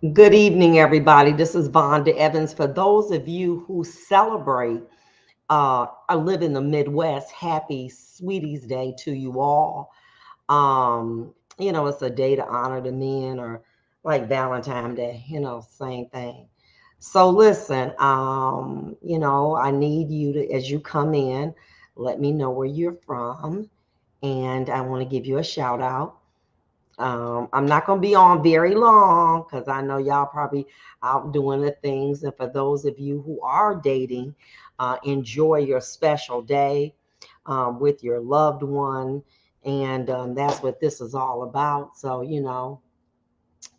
Good evening, everybody. This is Vonda Evans. For those of you who celebrate, I live in the Midwest. Happy Sweeties Day to you all. It's a day to honor the men, or like Valentine's Day. Same thing. So listen, I need you to, as you come in, let me know where you're from, and I want to give you a shout out. I'm not going to be on very long because I know y'all probably out doing the things. And for those of you who are dating, enjoy your special day with your loved one. And that's what this is all about. So,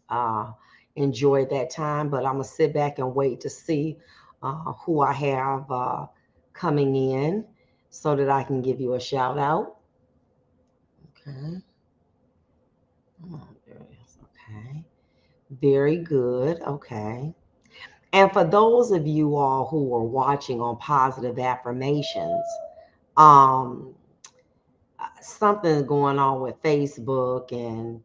uh, enjoy that time. But I'm going to sit back and wait to see who I have coming in so that I can give you a shout out. Okay. Oh, there it is. Okay. Very good. Okay. And for those of you all who are watching on Positive Affirmations, um, something going on with Facebook, and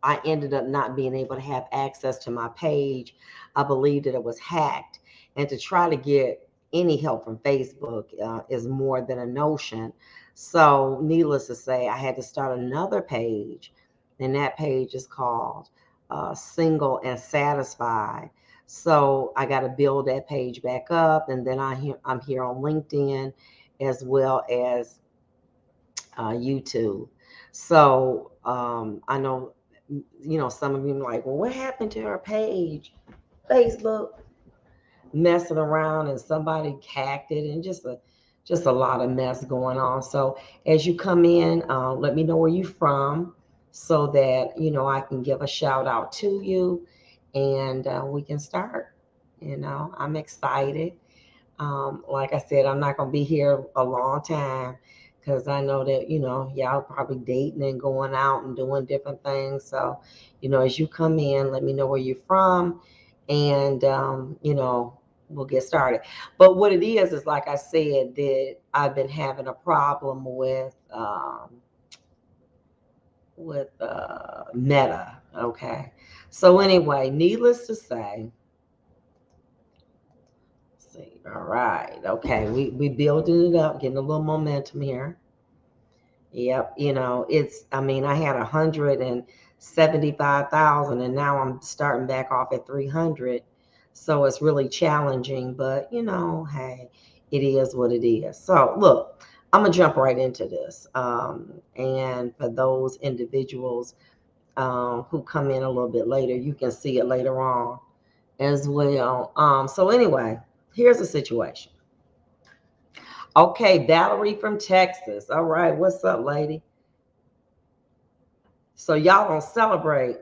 I ended up not being able to have access to my page. I believe that it was hacked, and to try to get any help from Facebook is more than a notion. So, needless to say, I had to start another page, and that page is called Single and Satisfied. So I got to build that page back up, and then I'm here on LinkedIn as well as YouTube. So I know, some of you are like, well, what happened to her page? Facebook messing around and somebody hacked it, and just a lot of mess going on. So as you come in, let me know where you're from so that I can give a shout out to you, and we can start. I'm excited. Like I said, I'm not going to be here a long time because I know that, y'all probably dating and going out and doing different things. So, as you come in, let me know where you're from, and, we'll get started. But what it is like I said, that I've been having a problem with Meta. Okay. So anyway, needless to say, see. All right. Okay. We building it up, getting a little momentum here. Yep. I mean, I had 175,000, and now I'm starting back off at 300. So it's really challenging, but hey, it is what it is. So look, I'm gonna jump right into this. And for those individuals who come in a little bit later, you can see it later on as well. So anyway, here's the situation. Okay, Valerie from Texas. All right, what's up, lady? So y'all don't celebrate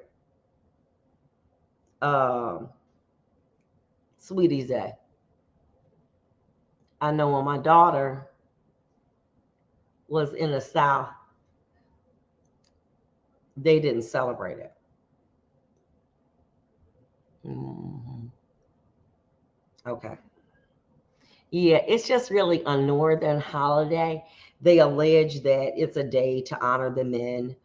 um, Sweeties Day. I know when my daughter was in the South, they didn't celebrate it. Mhm. Okay. Yeah, it's just really a northern holiday. They allege that it's a day to honor the men,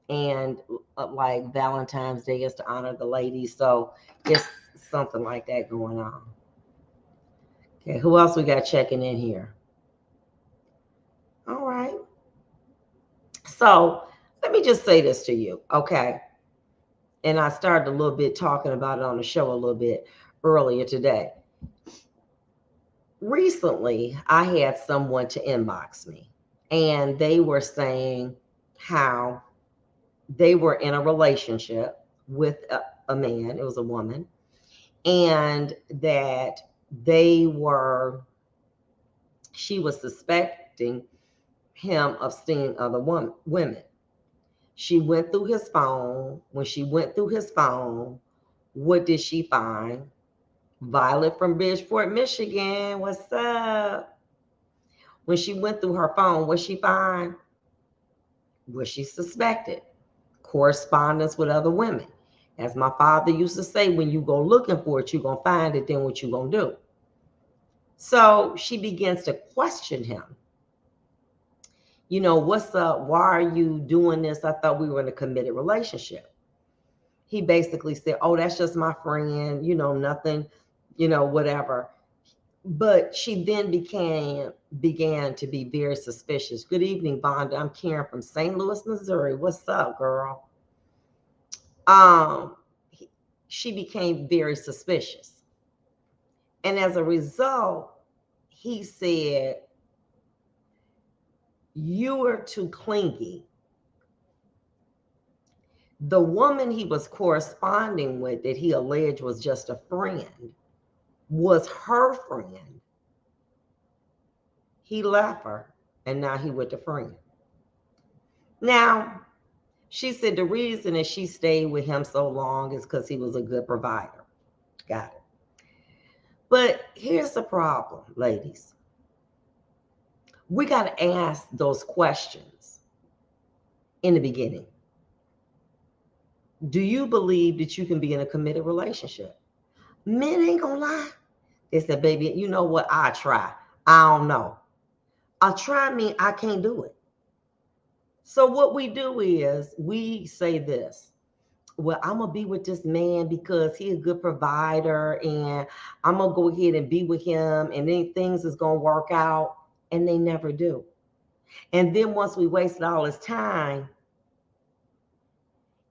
and like Valentine's Day is to honor the ladies. So it's something like that going on. Okay, who else we got checking in here? All right. So let me just say this to you, okay? And I started a little bit talking about it on the show a little bit earlier today. Recently, I had someone to inbox me, and they were saying how they were in a relationship with a man, it was a woman, and that they were, she was suspecting him of seeing other women. She went through his phone. When she went through his phone, what did she find? Violet from Bridgeport, Michigan. What's up? When she went through her phone, what she find? What she suspected. Correspondence with other women. As my father used to say, when you go looking for it, you're going to find it. Then what you going to do? So she begins to question him. What's up? Why are you doing this? I thought we were in a committed relationship. he basically said, oh, that's just my friend, you know, nothing, you know, whatever. But she then began to be very suspicious. Good evening, Vonda. I'm Karen from St. Louis, Missouri. What's up, girl? Um, she became very suspicious. And as a result, he said, you are too clingy. The woman he was corresponding with, that he alleged was just a friend, was her friend. He left her, and now he with a friend. Now, she said the reason that she stayed with him so long is because he was a good provider. Got it. But here's the problem, ladies. We got to ask those questions in the beginning. Do you believe that you can be in a committed relationship? Men ain't gonna lie. They said, baby, you know what? I try. I don't know. I try mean I can't do it. So what we do is we say this. Well, I'm gonna be with this man because he's a good provider, and I'm gonna go ahead and be with him, and then things is gonna work out, and they never do. And then once we wasted all this time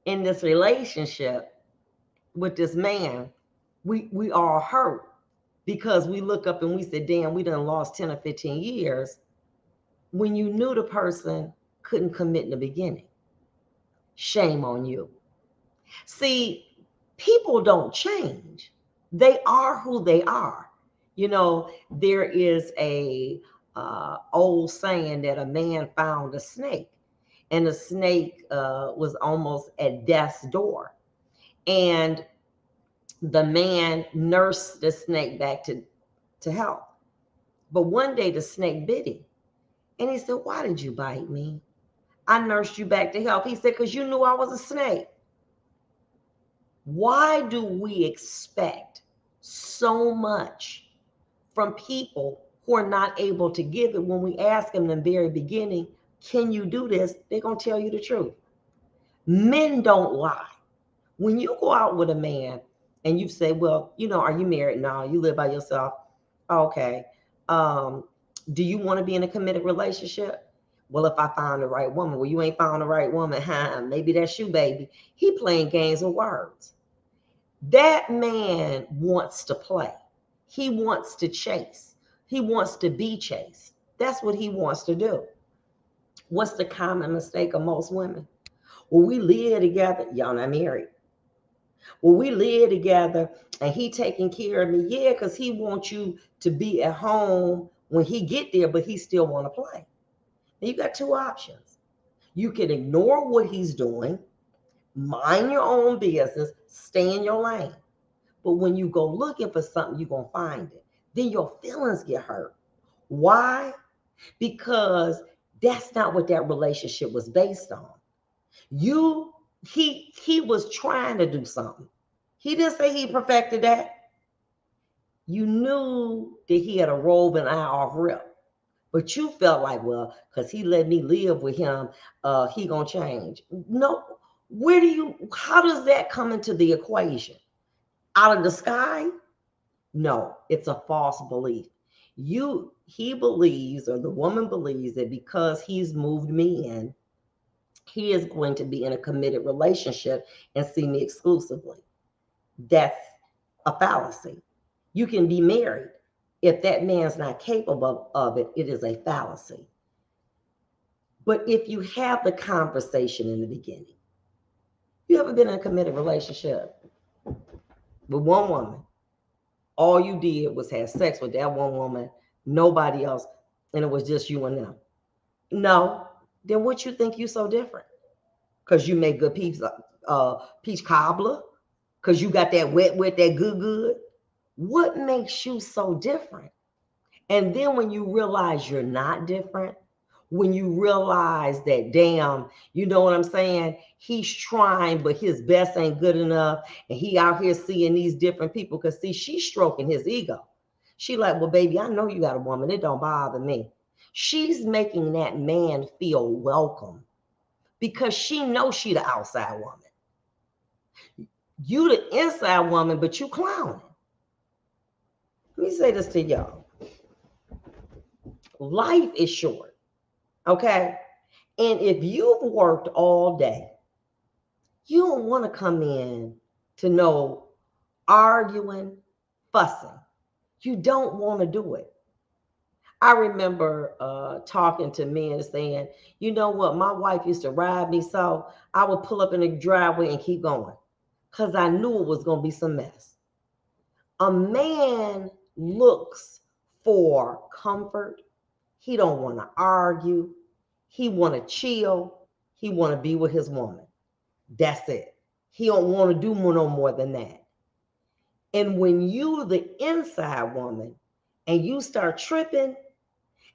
in this relationship with this man, we all hurt because we look up and we said, damn, we done lost 10 or 15 years when you knew the person couldn't commit in the beginning. Shame on you. See, people don't change. They are who they are. You know, there is a old saying that a man found a snake, and the snake was almost at death's door. And the man nursed the snake back to health. But one day the snake bit him. And he said, why did you bite me? I nursed you back to health. He said, because you knew I was a snake. Why do we expect so much from people who are not able to give it when we ask them in the very beginning, can you do this? They're going to tell you the truth. Men don't lie. When you go out with a man and you say, well, you know, are you married? No, you live by yourself. Okay. Do you want to be in a committed relationship? Well, if I found the right woman. Well, you ain't found the right woman. Maybe that's you, baby. He playing games with words. That man wants to play. He wants to chase. He wants to be chased. That's what he wants to do. What's the common mistake of most women? Well, we live together. Y'all not married. Well, we live together and he taking care of me. Yeah, because he wants you to be at home when he get there, but he still want to play. And you got two options. You can ignore what he's doing, mind your own business, stay in your lane. But when you go looking for something, you're going to find it. Then your feelings get hurt. Why? Because that's not what that relationship was based on. He was trying to do something. He didn't say he perfected that. You knew that he had a roving eye off rip. But you felt like, well, because he let me live with him, he gonna change. No, how does that come into the equation? Out of the sky? No, it's a false belief. He believes, or the woman believes, that because he's moved me in, he is going to be in a committed relationship and see me exclusively. That's a fallacy. You can be married. If that man's not capable of it, it is a fallacy. But if you have the conversation in the beginning, you ever been in a committed relationship with one woman? All you did was have sex with that one woman, nobody else, and it was just you and them. No, then what you think you so different? Because you make good peach cobbler? Because you got that wet, that good? What makes you so different? And then when you realize you're not different, when you realize that, damn, you know what I'm saying? He's trying, but his best ain't good enough. And he out here seeing these different people. Because see, she's stroking his ego. She like, well, baby, I know you got a woman. It don't bother me. She's making that man feel welcome because she knows she the outside woman. You the inside woman, but you clowning. Let me say this to y'all. Life is short, okay? And if you've worked all day, you don't want to come in to no arguing, fussing. You don't want to do it. I remember talking to men saying, you know what, my wife used to ride me, so I would pull up in the driveway and keep going because I knew it was going to be some mess. A man looks for comfort. He don't want to argue. He want to chill. He want to be with his woman. That's it. He don't want to do no more than that. And when you the inside woman and you start tripping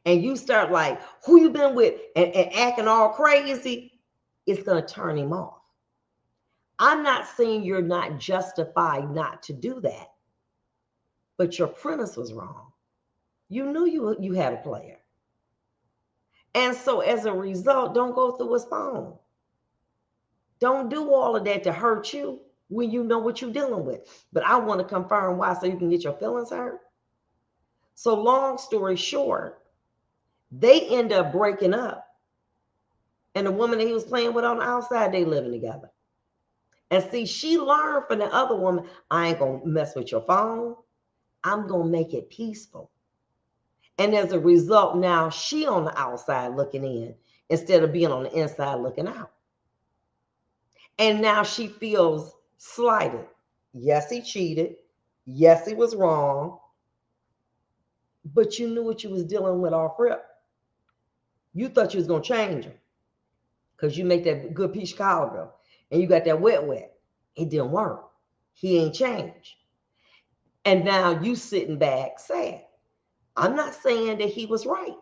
and you start like, who you been with, and acting all crazy, it's going to turn him off. I'm not saying you're not justified not to do that, but your premise was wrong. You knew you had a player. And so as a result, don't go through his phone. Don't do all of that to hurt you when you know what you're dealing with. But I want to confirm why, so you can get your feelings hurt. So long story short, they end up breaking up. And the woman that he was playing with on the outside, they living together. And see, she learned from the other woman, I ain't going to mess with your phone. I'm going to make it peaceful. And as a result, now she on the outside looking in instead of being on the inside looking out. And now she feels slighted. Yes, he cheated. Yes, he was wrong. But you knew what you was dealing with off rip. You thought you was going to change him because you make that good peach cobbler and you got that wet. It didn't work. He ain't changed. And now you sitting back sad. I'm not saying that he was right.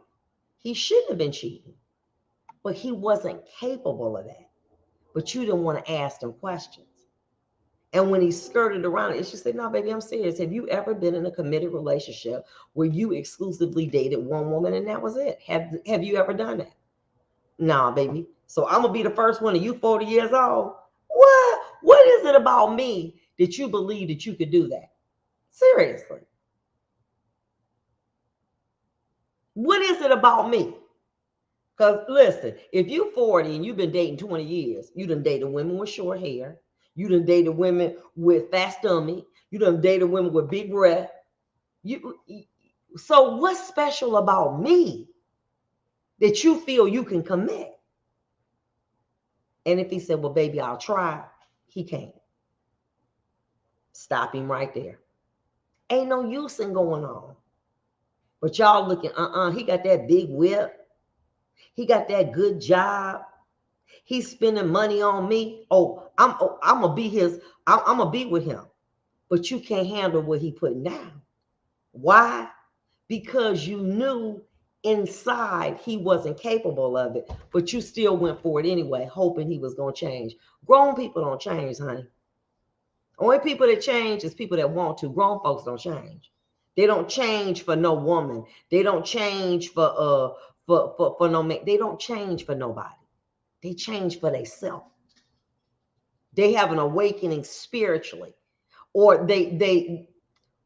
He shouldn't have been cheating, but he wasn't capable of that. But you didn't want to ask him questions. And when he skirted around it, she said, no, baby, I'm serious. Have you ever been in a committed relationship where you exclusively dated one woman and that was it? Have you ever done that? Nah, baby. So I'm going to be the first one and you 40 years old. What? What is it about me that you believe that you could do that? Seriously. What is it about me? Because listen, if you're 40 and you've been dating 20 years, you done dated women with short hair. You done dated women with fat stomach. You done dated women with big breath. So what's special about me that you feel you can commit? And if he said, well, baby, I'll try, he can't. Stop him right there. Ain't no use in going on. But y'all looking, he got that big whip. He got that good job. He's spending money on me. I'm gonna be I'm gonna be with him. But you can't handle what he putting down. Why? Because you knew inside he wasn't capable of it, but you still went for it anyway, hoping he was gonna change. Grown people don't change, honey. Only people that change is people that want to. Grown folks don't change. They don't change for no woman. They don't change for no man. They don't change for nobody. They change for themselves. They have an awakening spiritually, or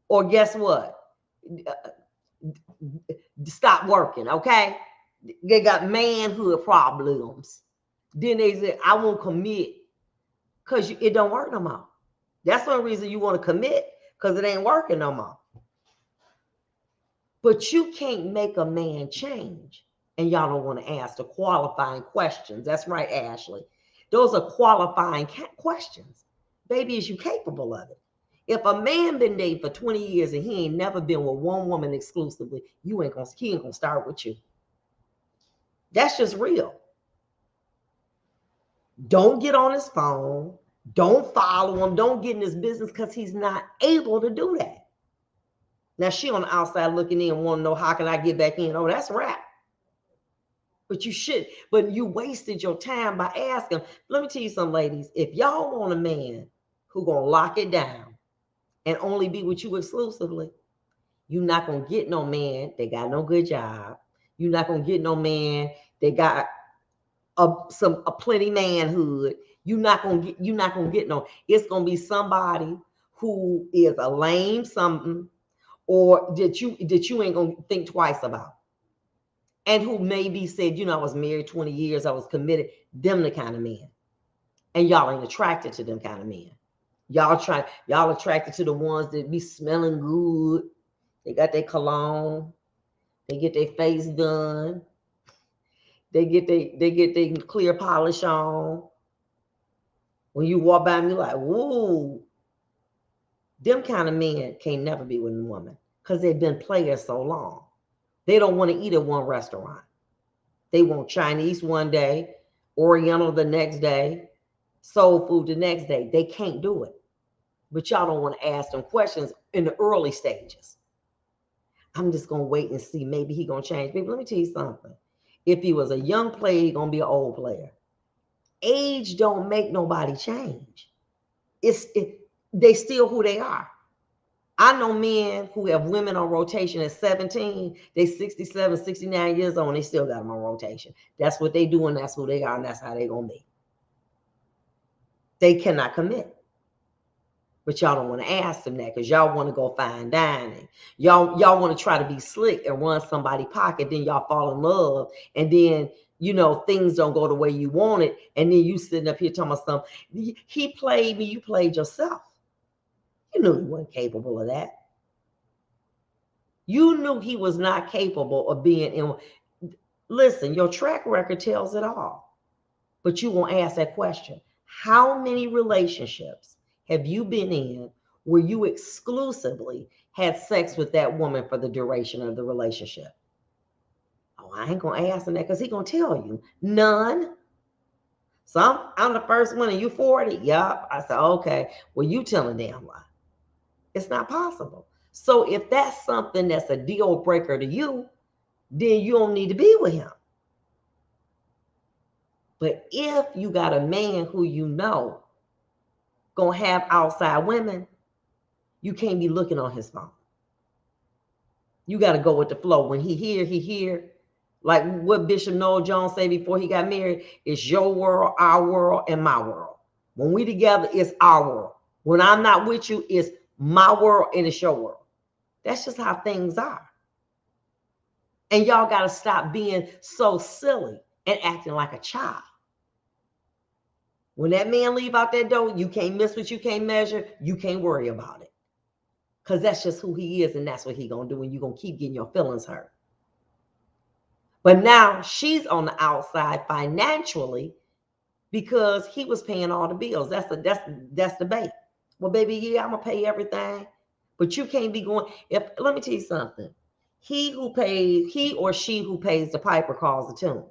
or guess what? Stop working. Okay, they got manhood problems. Then they say, I won't commit because it don't work no more. That's one reason you want to commit, because it ain't working no more. But you can't make a man change. And y'all don't want to ask the qualifying questions. That's right, Ashley. Those are qualifying questions. Baby, is you capable of it? If a man been dating for 20 years and he ain't never been with one woman exclusively, he ain't gonna start with you. That's just real. Don't get on his phone. Don't follow him. Don't get in his business, because he's not able to do that. Now she on the outside looking in, want to know, how can I get back in? Oh, that's rap. But you wasted your time by asking. Let me tell you something, ladies. If y'all want a man who gonna lock it down and only be with you exclusively, you're not gonna get no man that got no good job. You're not gonna get no man that got a plenty manhood. You're not gonna get no. It's gonna be somebody who is a lame something, or that you ain't gonna think twice about, and who maybe said, I was married 20 years, I was committed. Them the kind of men, and y'all ain't attracted to them kind of men. Y'all attracted to the ones that be smelling good. They got their cologne. They get their face done. They get their clear polish on. When you walk by me, like, whoa. Them kind of men can't never be with a woman because they've been players so long. They don't want to eat at one restaurant. They want Chinese one day, Oriental the next day, soul food the next day. They can't do it. But y'all don't want to ask them questions in the early stages. I'm just going to wait and see. Maybe he going to change. Maybe let me tell you something. If he was a young player, he's going to be an old player. Age don't make nobody change. They still who they are. I know men who have women on rotation at 17. They 67, 69 years old, and they still got them on rotation. That's what they do, and that's who they are, and that's how they going to be. They cannot commit. But y'all don't want to ask them that because y'all want to go fine dining. Y'all want to try to be slick and run somebody's pocket. Then y'all fall in love. And then, things don't go the way you want it. And then you sitting up here talking about something. He played me. You played yourself. You knew he wasn't capable of that. You knew he was not capable of being in. Listen, your track record tells it all. But you won't ask that question. How many relationships have you been in where you exclusively had sex with that woman for the duration of the relationship? Oh, I ain't going to ask him that because he's going to tell you. None. So I'm the first one and you 40? Yup. I said, okay. Well, you telling damn lie. It's not possible. So if that's something that's a deal breaker to you, then you don't need to be with him. But if you got a man who gonna have outside women, you can't be looking on his phone. You got to go with the flow. When he here. Like what Bishop Noel Jones said before he got married, it's your world, our world, and my world. When we together, it's our world. When I'm not with you, it's my world and it's your world. That's just how things are. And y'all got to stop being so silly and acting like a child. When that man leave out that door, you can't miss what you can't measure. You can't worry about it. Because that's just who he is, and that's what he going to do, and you're going to keep getting your feelings hurt. But now she's on the outside financially because he was paying all the bills. That's the bait. Well, baby, yeah, I'm going to pay everything. But you can't be going. Let me tell you something. He or she who pays the piper calls the tune.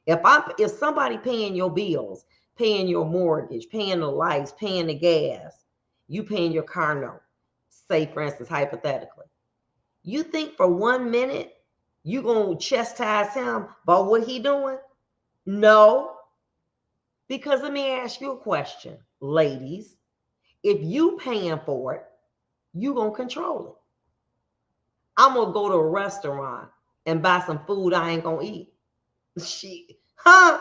If somebody paying your bills, paying your mortgage, paying the lights, paying the gas, you paying your car note, say, for instance, hypothetically, you think for 1 minute you going to chastise him about what he doing? No. Because let me ask you a question, ladies. If you paying for it, you going to control it. I'm going to go to a restaurant and buy some food I ain't going to eat. Shit. Huh?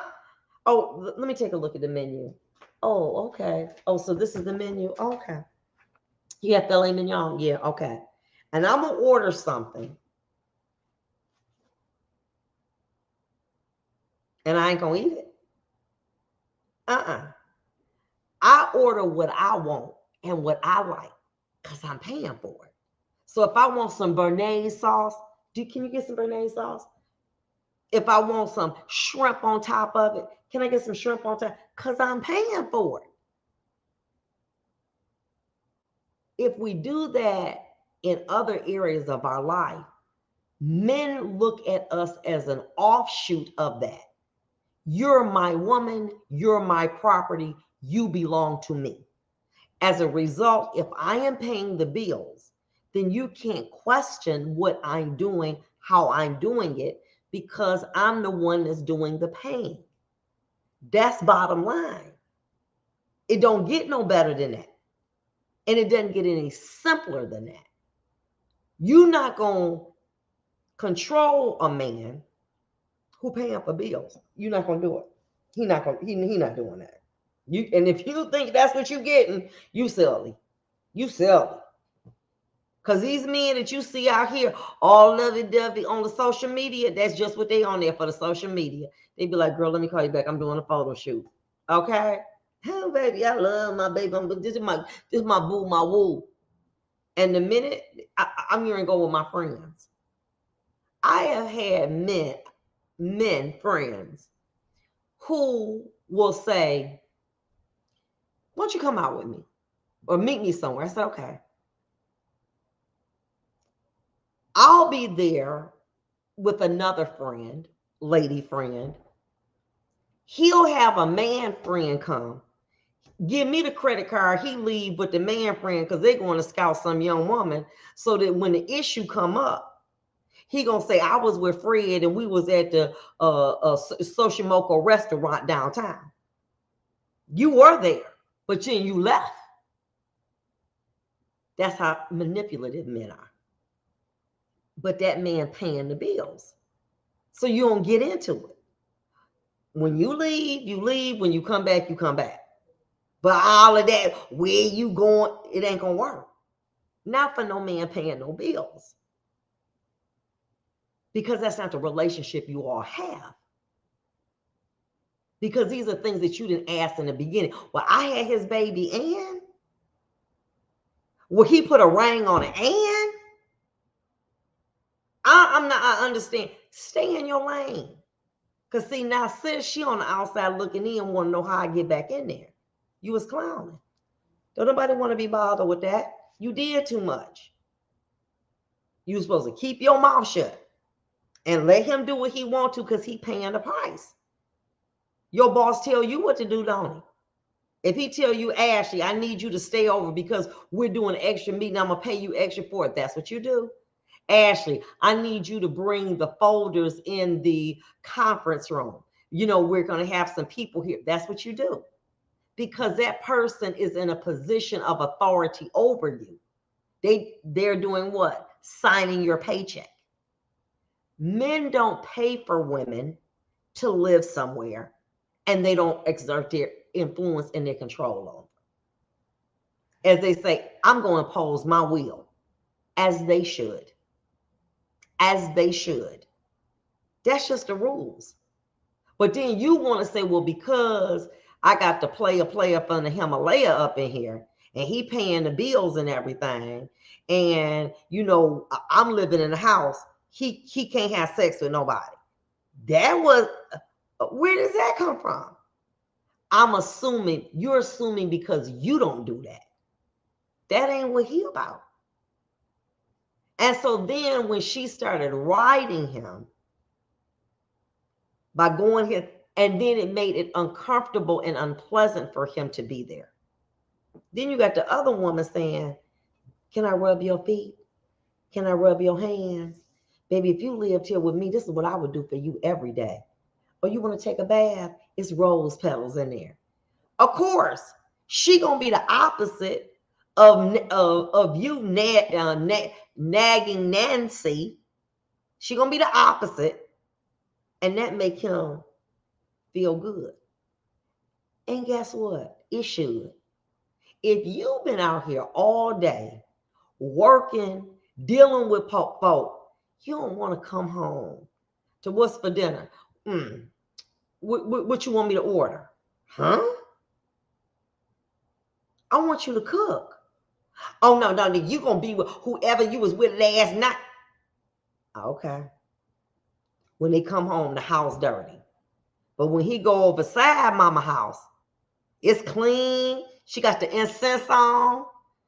Oh, let me take a look at the menu. Oh, okay. Oh, so this is the menu. Okay. You have filet mignon? Yeah, okay. And I'm going to order something. And I ain't going to eat it. I order what I want and what I like because I'm paying for it. So if I want some béarnaise sauce, can you get some béarnaise sauce? If I want some shrimp on top of it, can I get some shrimp on top? Because I'm paying for it. If we do that in other areas of our life, men look at us as an offshoot of that. You're my woman, you're my property, you belong to me. As a result, if I am paying the bills, then you can't question what I'm doing, how I'm doing it, because I'm the one that's doing the paying. That's bottom line. It don't get no better than that. And it doesn't get any simpler than that. You're not going to control a man who paying for bills. You're not going to do it. He not doing that. And if you think that's what you're getting, you silly. You silly. Because these men that you see out here, all lovey-dovey on the social media, that's just what they on there for, the social media. They be like, girl, let me call you back. I'm doing a photo shoot. Okay? Oh, baby, I love my baby. This is my boo, my woo. And the minute I'm here and go with my friends, I have had men friends who will say, why don't you come out with me or meet me somewhere? I said, okay. I'll be there with another friend, lady friend. He'll have a man friend come, give me the credit card. He leave with the man friend because they're going to scout some young woman, so that when the issue come up, he gonna say, I was with Fred and we was at the Soshimoco restaurant downtown. You were there, but then you left. That's how manipulative men are. But that man paying the bills, so you don't get into it. When you leave, you leave. When you come back, you come back. But all of that, where you going, it ain't gonna work. Not for no man paying no bills. Because that's not the relationship you all have. Because these are things that you didn't ask in the beginning. Well, I had his baby and will he put a ring on it? And I understand. Stay in your lane. Because see, now sis, she on the outside looking in, want to know how I get back in there. You was clowning. Don't nobody want to be bothered with that. You did too much. You was supposed to keep your mouth shut and let him do what he want to, because he paying the price. Your boss tell you what to do, don't he? If he tell you, Ashley, I need you to stay over because we're doing an extra meeting, I'm going to pay you extra for it. That's what you do. Ashley, I need you to bring the folders in the conference room. You know, we're going to have some people here. That's what you do. Because that person is in a position of authority over you. They're doing what? Signing your paycheck. Men don't pay for women to live somewhere, and they don't exert their influence and their control over. As they say, I'm going to impose my will, as they should. As they should. That's just the rules. But then you want to say, well, because I got the player from the Himalaya up in here, and he paying the bills and everything, and you know, I'm living in the house, he can't have sex with nobody. That was, where does that come from? I'm assuming, you're assuming because you don't do that. That ain't what he about. And so then when she started riding him by going here, and then it made it uncomfortable and unpleasant for him to be there. Then you got the other woman saying, can I rub your feet? Can I rub your hands? Baby, if you lived here with me, this is what I would do for you every day. Or you want to take a bath? It's rose petals in there. Of course, she gonna be the opposite of you nagging Nancy. She gonna be the opposite, and that make him feel good. And guess what? It should. If you've been out here all day working, dealing with folk, you don't want to come home to what's for dinner. What you want me to order? Huh? I want you to cook. Oh, no, you going to be with whoever you was with last night. Okay. When they come home, the house dirty. But when he go over side mama house, it's clean. She got the incense on.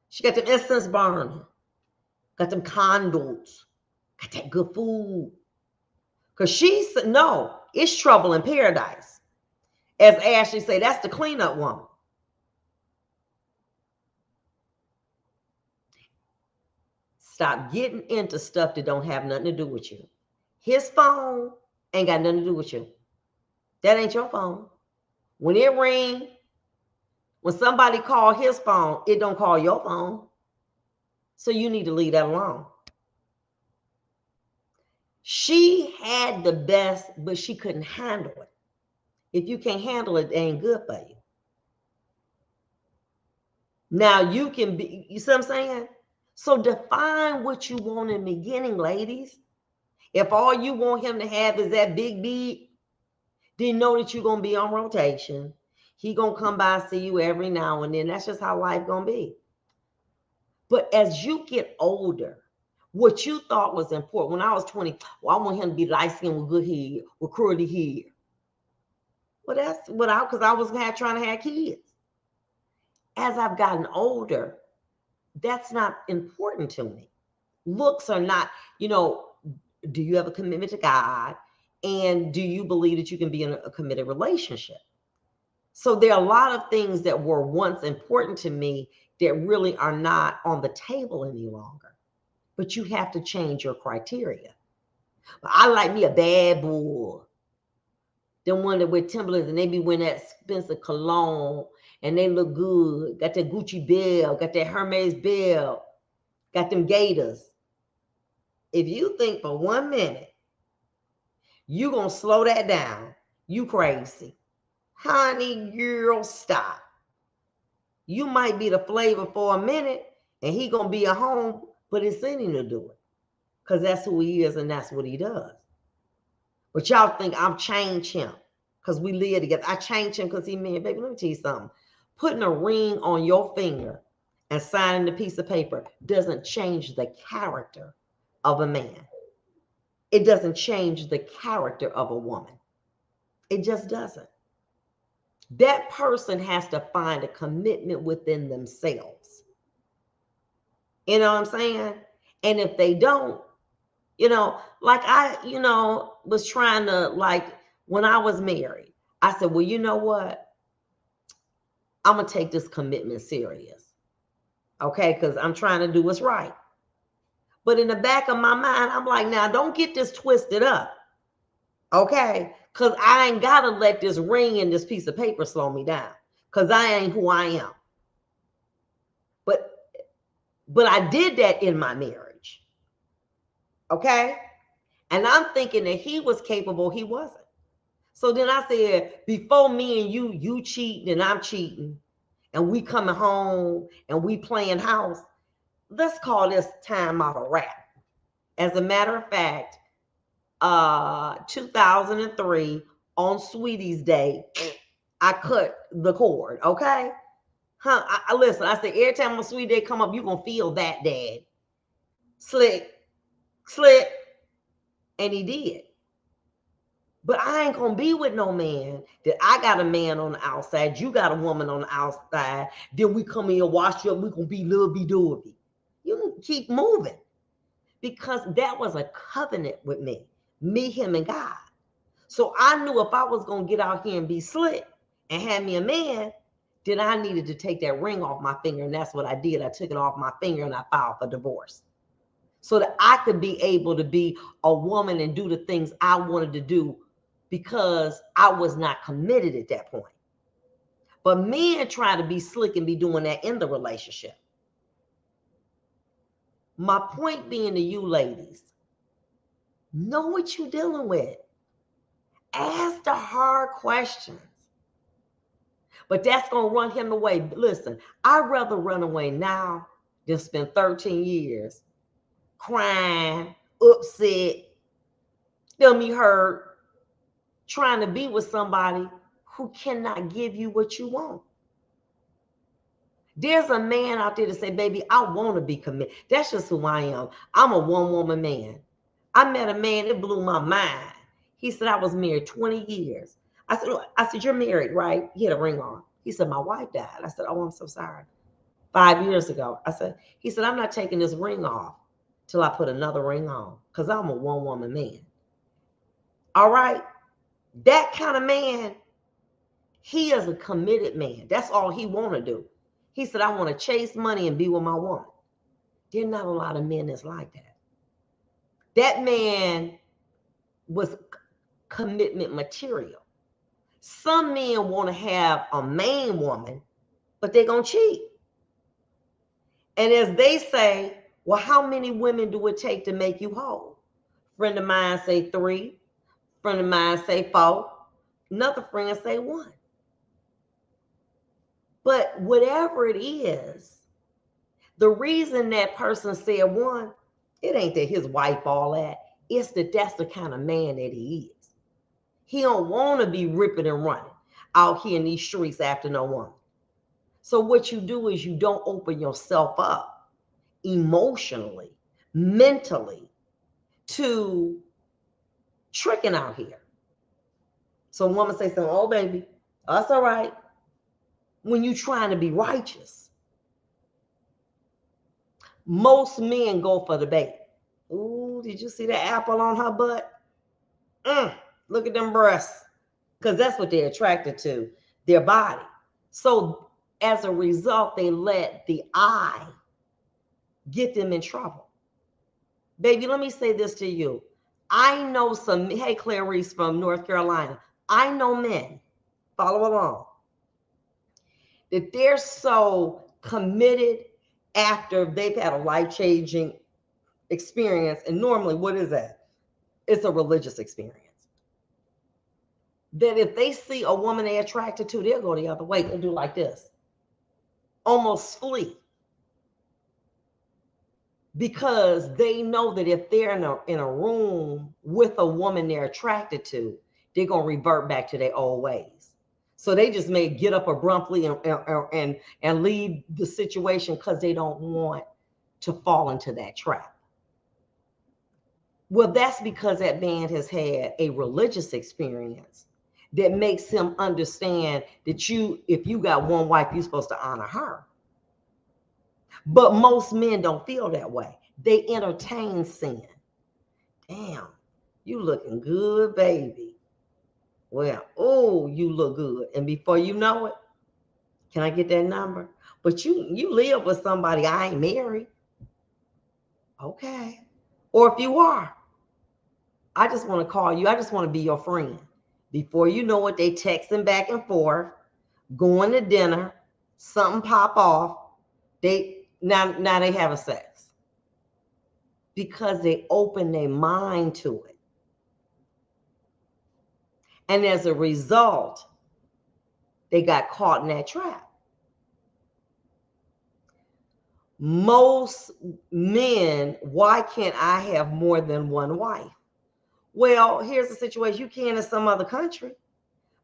She got the incense burning. Got them condoms. Got that good food. Because she said, no, it's trouble in paradise. As Ashley say, that's the cleanup woman. Stop getting into stuff that don't have nothing to do with you. His phone ain't got nothing to do with you. That ain't your phone. When it ring, when somebody call his phone, it don't call your phone. So you need to leave that alone. She had the best, but she couldn't handle it. If you can't handle it, it ain't good for you. Now you can be, you see what I'm saying? So define what you want in the beginning, ladies. If all you want him to have is that big beat, then know that you're going to be on rotation. He going to come by and see you every now and then. That's just how life going to be. But as you get older, what you thought was important, when I was 20, well, I want him to be light skinned with good hair, with curly hair. Well, that's what because I was trying to have kids. As I've gotten older, that's not important to me. Looks are not, do you have a commitment to God? And do you believe that you can be in a committed relationship? So there are a lot of things that were once important to me that really are not on the table any longer. But you have to change your criteria. I like me a bad boy. Them one that wear Timberlands and they be wearing that expensive cologne and they look good. Got that Gucci belt, got that Hermes belt, got them gators. If you think for 1 minute you gonna slow that down, you crazy. Honey, girl, stop. You might be the flavor for a minute and he gonna be at home, but it's in him to do it. Because that's who he is and that's what he does. But y'all think I'm changed him because we live together. I changed him because he meant, baby, let me tell you something. Putting a ring on your finger and signing the piece of paper doesn't change the character of a man. It doesn't change the character of a woman. It just doesn't. That person has to find a commitment within themselves. You know what I'm saying? And if they don't, like I, was trying to, like, when I was married, I said, well, you know what? I'm going to take this commitment serious. Okay? Because I'm trying to do what's right. But in the back of my mind, I'm like, now don't get this twisted up. Okay? Because I ain't got to let this ring and this piece of paper slow me down. Because I ain't who I am. But I did that in my marriage. Okay? And I'm thinking that he was capable. He wasn't. So then I said, before me and you cheating and I'm cheating, and we coming home and we playing house, let's call this time out a wrap. As a matter of fact, 2003 on Sweetie's Day, I cut the cord, okay? I listen, I said, every time my Sweetie Day come up, you're going to feel that, Dad. Slick, and he did. But I ain't gonna be with no man that I got a man on the outside, you got a woman on the outside, then we come here, wash you up, we gonna be little be-doobie. You can keep moving. Because that was a covenant with me, him, and God. So I knew if I was gonna get out here and be slick and have me a man, then I needed to take that ring off my finger. And that's what I did. I took it off my finger and I filed for divorce. So that I could be able to be a woman and do the things I wanted to do because I was not committed at that point. But men try to be slick and be doing that in the relationship. My point being to you ladies, know what you're dealing with. Ask the hard questions. But that's going to run him away. Listen, I'd rather run away now than spend 13 years crying, upset, still me hurt, trying to be with somebody who cannot give you what you want. There's a man out there to say, baby, I want to be committed. That's just who I am. I'm a one-woman man. I met a man that blew my mind. He said, I was married 20 years. I said, you're married, right? He had a ring on. He said, my wife died. I said, oh, I'm so sorry. 5 years ago. He said, I'm not taking this ring off till I put another ring on because I'm a one-woman man. All right? That kind of man, he is a committed man. That's all he want to do. He said, I want to chase money and be with my woman. There are not a lot of men that's like that. That man was commitment material. Some men want to have a main woman, but they're going to cheat. And as they say, well, how many women do it take to make you whole? Friend of mine say 3. Friend of mine say 4. Another friend say 1. But whatever it is, the reason that person said one, it ain't that his wife all that. It's that that's the kind of man that he is. He don't want to be ripping and running out here in these streets after no woman. So what you do is you don't open yourself up emotionally, mentally to tricking out here. So a woman say something, oh baby, that's all right. When you trying to be righteous, most men go for the bait. Ooh, did you see the apple on her butt? Look at them breasts. Because that's what they're attracted to, their body. So as a result, they let the eye get them in trouble. Baby, let me say this to you. I know some, hey, Clarice from North Carolina, I know men, follow along, that they're so committed after they've had a life-changing experience. And normally, what is that? It's a religious experience. That if they see a woman they're attracted to, they'll go the other way and do like this. Almost flee. Because they know that if they're in a room with a woman they're attracted to, they're going to revert back to their old ways. So they just may get up abruptly and leave the situation because they don't want to fall into that trap. Well, that's because that man has had a religious experience that makes him understand that if you got one wife, you're supposed to honor her. But most men don't feel that way. They entertain sin. Damn, you looking good, baby. Well, oh, you look good. And before you know it, can I get that number? But you live with somebody I ain't married. Okay. Or if you are, I just want to call you. I just want to be your friend. Before you know it, they texting back and forth, going to dinner, something pop off. Now they having sex. Because they open their mind to it. And as a result, they got caught in that trap. Most men, why can't I have more than one wife? Well, here's the situation. You can in some other country.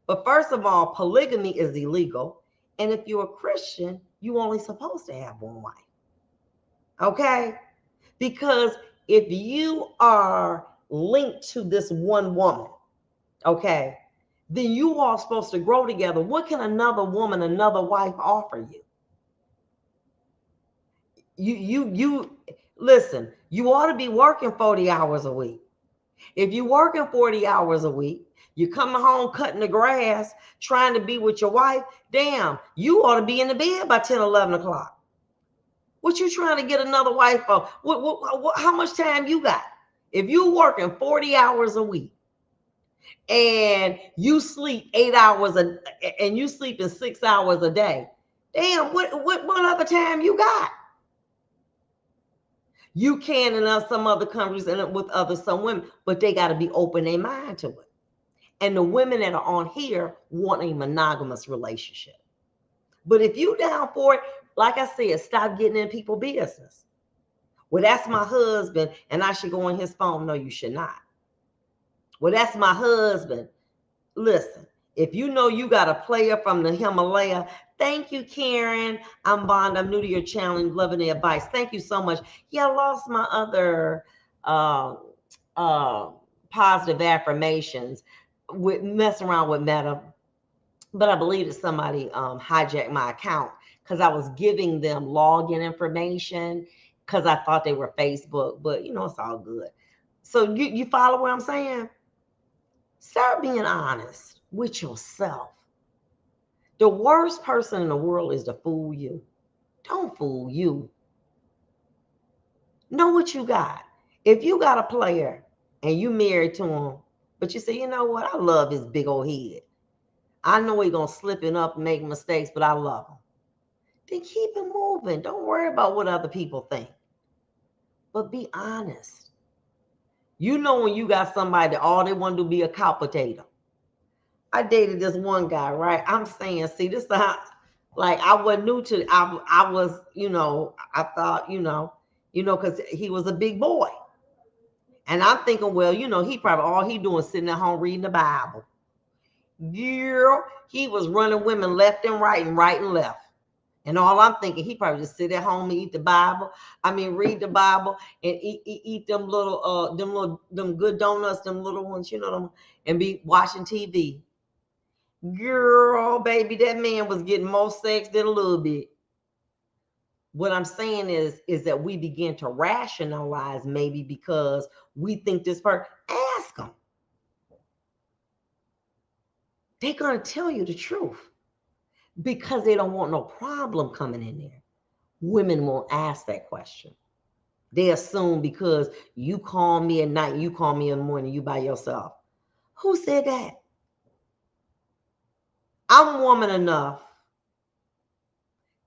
But first of all, polygamy is illegal. And if you're a Christian, you're only supposed to have one wife. Okay? Because if you are linked to this one woman, okay, then you all supposed to grow together. What can another woman, another wife offer you? You listen, you ought to be working 40 hours a week. If you're working 40 hours a week, you're coming home cutting the grass, trying to be with your wife, damn, you ought to be in the bed by 10, 11 o'clock. What you trying to get another wife for? How much time you got? If you're working 40 hours a week and you sleep 8 hours and you sleep in 6 hours a day, damn, what other time you got? You can in some other countries and with some women, but they got to be open their mind to it. And the women that are on here want a monogamous relationship. But if you down for it, like I said, stop getting in people's business. Well, that's my husband, and I should go on his phone. No, you should not. Well, that's my husband. Listen, if you know you got a player from the Himalaya, thank you, Karen. I'm Bond. I'm new to your channel, loving the advice. Thank you so much. Yeah, I lost my other positive affirmations with messing around with Meta, but I believe that somebody hijacked my account because I was giving them login information because I thought they were Facebook, but you know, it's all good. So you follow what I'm saying? Start being honest with yourself. The worst person in the world is to fool you. Don't fool you. Know what you got. If you got a player and you married to him, but you say, you know what, I love his big old head. I know he's going to slip it up and make mistakes, but I love him. Then keep it moving. Don't worry about what other people think. But be honest. You know when you got somebody that all they want to do be a couch potato. I dated this one guy, right? I'm saying, see, this is how Like I wasn't new to I was, I thought, because he was a big boy. And I'm thinking, well, he probably all he doing sitting at home reading the Bible. Girl, he was running women left and right and left. And all I'm thinking, he probably just sit at home and eat the Bible. Read the Bible and eat them them good donuts, them little ones, them, and be watching TV. Girl, baby, that man was getting more sex than a little bit. What I'm saying is that we begin to rationalize maybe because we think this person, ask them. They're going to tell you the truth because they don't want no problem coming in there. Women won't ask that question. They assume because you call me at night, you call me in the morning, you by yourself. Who said that? I'm woman enough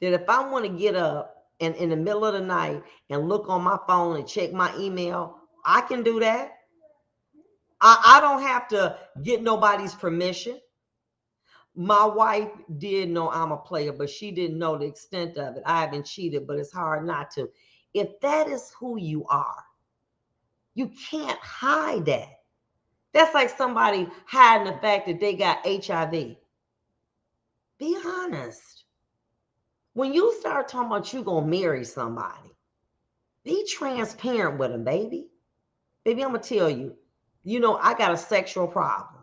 that if I want to get up and in the middle of the night and look on my phone and check my email, I can do that. I don't have to get nobody's permission. My wife did know I'm a player, but she didn't know the extent of it. I haven't cheated, but it's hard not to. If that is who you are, you can't hide that. That's like somebody hiding the fact that they got HIV. Be honest. When you start talking about you gonna marry somebody, be transparent with them, baby. Baby, I'm gonna tell you, I got a sexual problem.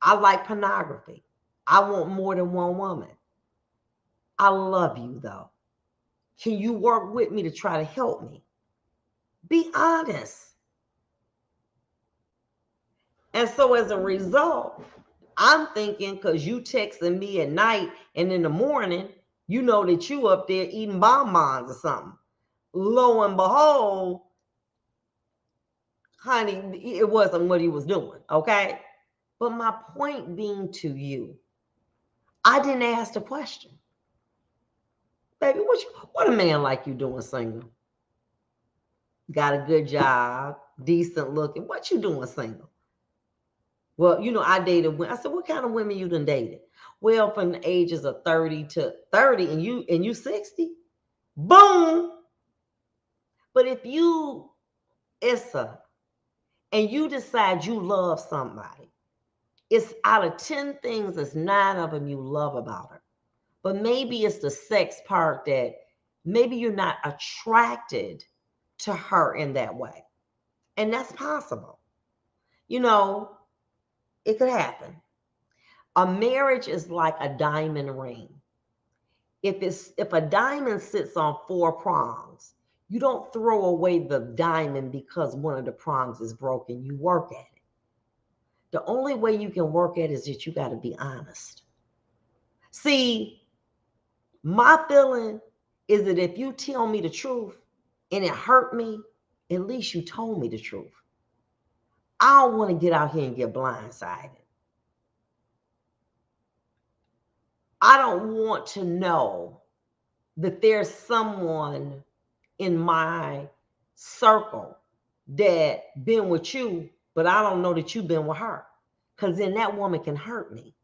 I like pornography. I want more than one woman. I love you though. Can you work with me to try to help me? Be honest. And so as a result, I'm thinking because you texting me at night and in the morning, you know that you up there eating bonbons or something. Lo and behold, honey, it wasn't what he was doing, okay? But my point being to you, I didn't ask the question. Baby, what a man like you doing single? Got a good job, decent looking. What you doing single? Well, I dated women. I said, what kind of women you done dated? Well, from the ages of 30 to 30 and you 60. Boom. But if you, Issa, and you decide you love somebody, it's out of 10 things, it's 9 of them you love about her. But maybe it's the sex part that maybe you're not attracted to her in that way. And that's possible. It could happen. A marriage is like a diamond ring. If a diamond sits on 4 prongs, you don't throw away the diamond because one of the prongs is broken. You work at it. The only way you can work at it is that you got to be honest. See, my feeling is that if you tell me the truth and it hurt me, at least you told me the truth. I don't want to get out here and get blindsided. I don't want to know that there's someone in my circle that been with you, but I don't know that you've been with her. Because then that woman can hurt me.